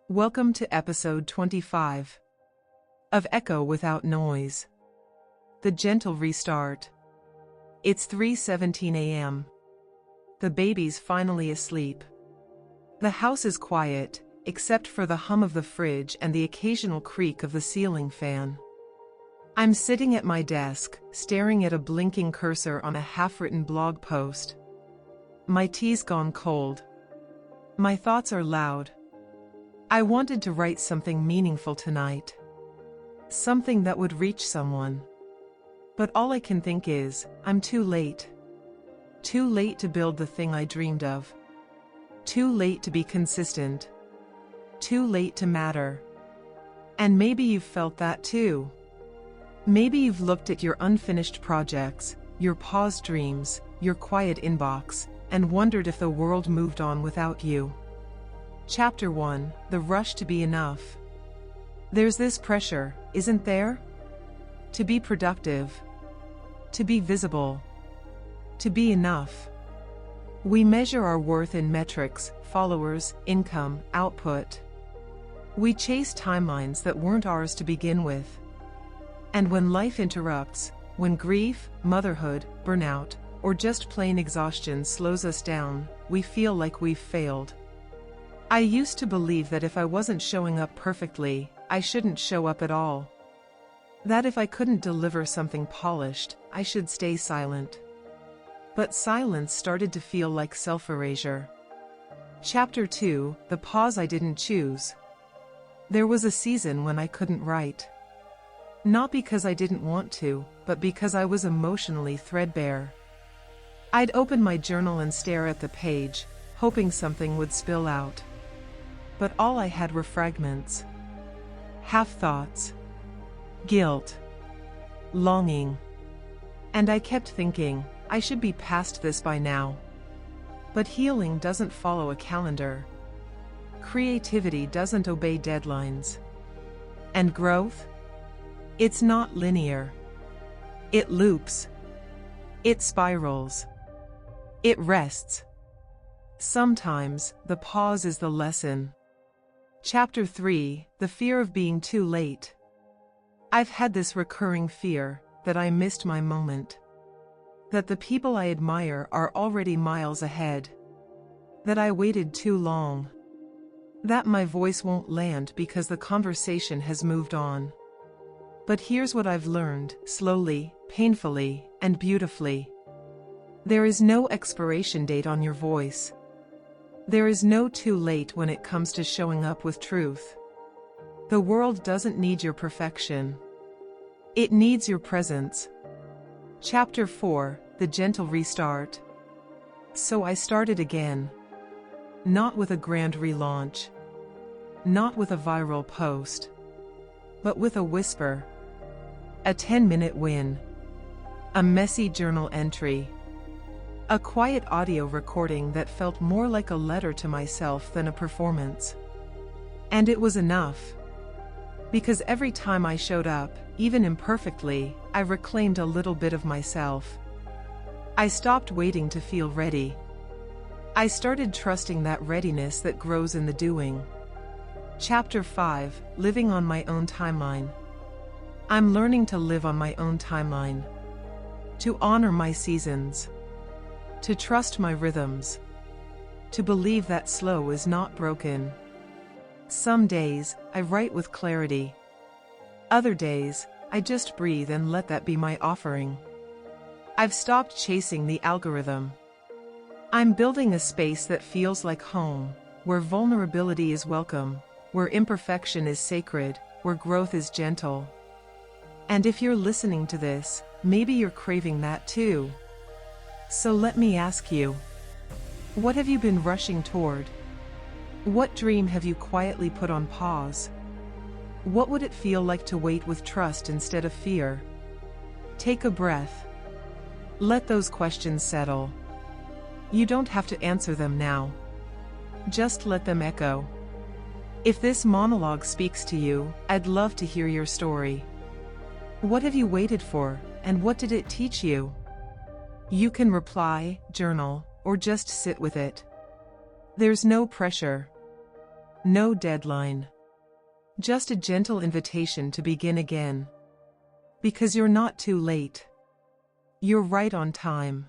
Welcome to episode 25 of Echo Without Noise. The Gentle Restart. It's 3:17 a.m. The baby's finally asleep. The house is quiet, except for the hum of the fridge and the occasional creak of the ceiling fan. I'm sitting at my desk, staring at a blinking cursor on a half-written blog post. My tea's gone cold. My thoughts are loud. I wanted to write something meaningful tonight. Something that would reach someone. But all I can think is, I'm too late. Too late to build the thing I dreamed of. Too late to be consistent. Too late to matter. And maybe you've felt that too. Maybe you've looked at your unfinished projects, your paused dreams, your quiet inbox, and wondered if the world moved on without you. Chapter 1, The Rush to Be Enough. There's this pressure, isn't there? To be productive. To be visible. To be enough. We measure our worth in metrics, followers, income, output. We chase timelines that weren't ours to begin with. And when life interrupts, when grief, motherhood, burnout, or just plain exhaustion slows us down, we feel like we've failed. I used to believe that if I wasn't showing up perfectly, I shouldn't show up at all. That if I couldn't deliver something polished, I should stay silent. But silence started to feel like self-erasure. Chapter 2, The Pause I Didn't Choose. There was a season when I couldn't write. Not because I didn't want to, but because I was emotionally threadbare. I'd open my journal and stare at the page, hoping something would spill out. But all I had were fragments. Half-thoughts. Guilt. Longing. And I kept thinking, I should be past this by now. But healing doesn't follow a calendar. Creativity doesn't obey deadlines. And growth? It's not linear. It loops. It spirals. It rests. Sometimes, the pause is the lesson. Chapter 3, The Fear of Being Too Late. I've had this recurring fear, that I missed my moment. That the people I admire are already miles ahead. That I waited too long. That my voice won't land because the conversation has moved on. But here's what I've learned, slowly, painfully, and beautifully. There is no expiration date on your voice. There is no too late when it comes to showing up with truth. The world doesn't need your perfection. It needs your presence. Chapter 4, The Gentle Restart. So I started again. Not with a grand relaunch. Not with a viral post. But with a whisper. A 10-minute win. A messy journal entry. A quiet audio recording that felt more like a letter to myself than a performance. And it was enough. Because every time I showed up, even imperfectly, I reclaimed a little bit of myself. I stopped waiting to feel ready. I started trusting that readiness that grows in the doing. Chapter 5, Living on My Own Timeline. I'm learning to live on my own timeline. To honor my seasons. To trust my rhythms. To believe that slow is not broken. Some days, I write with clarity. Other days, I just breathe and let that be my offering. I've stopped chasing the algorithm. I'm building a space that feels like home, where vulnerability is welcome, where imperfection is sacred, where growth is gentle. And if you're listening to this, maybe you're craving that too. So let me ask you, what have you been rushing toward? What dream have you quietly put on pause? What would it feel like to wait with trust instead of fear? Take a breath. Let those questions settle. You don't have to answer them now. Just let them echo. If this monologue speaks to you, I'd love to hear your story. What have you waited for, and what did it teach you? You can reply, journal, or just sit with it. There's no pressure. No deadline. Just a gentle invitation to begin again. Because you're not too late. You're right on time.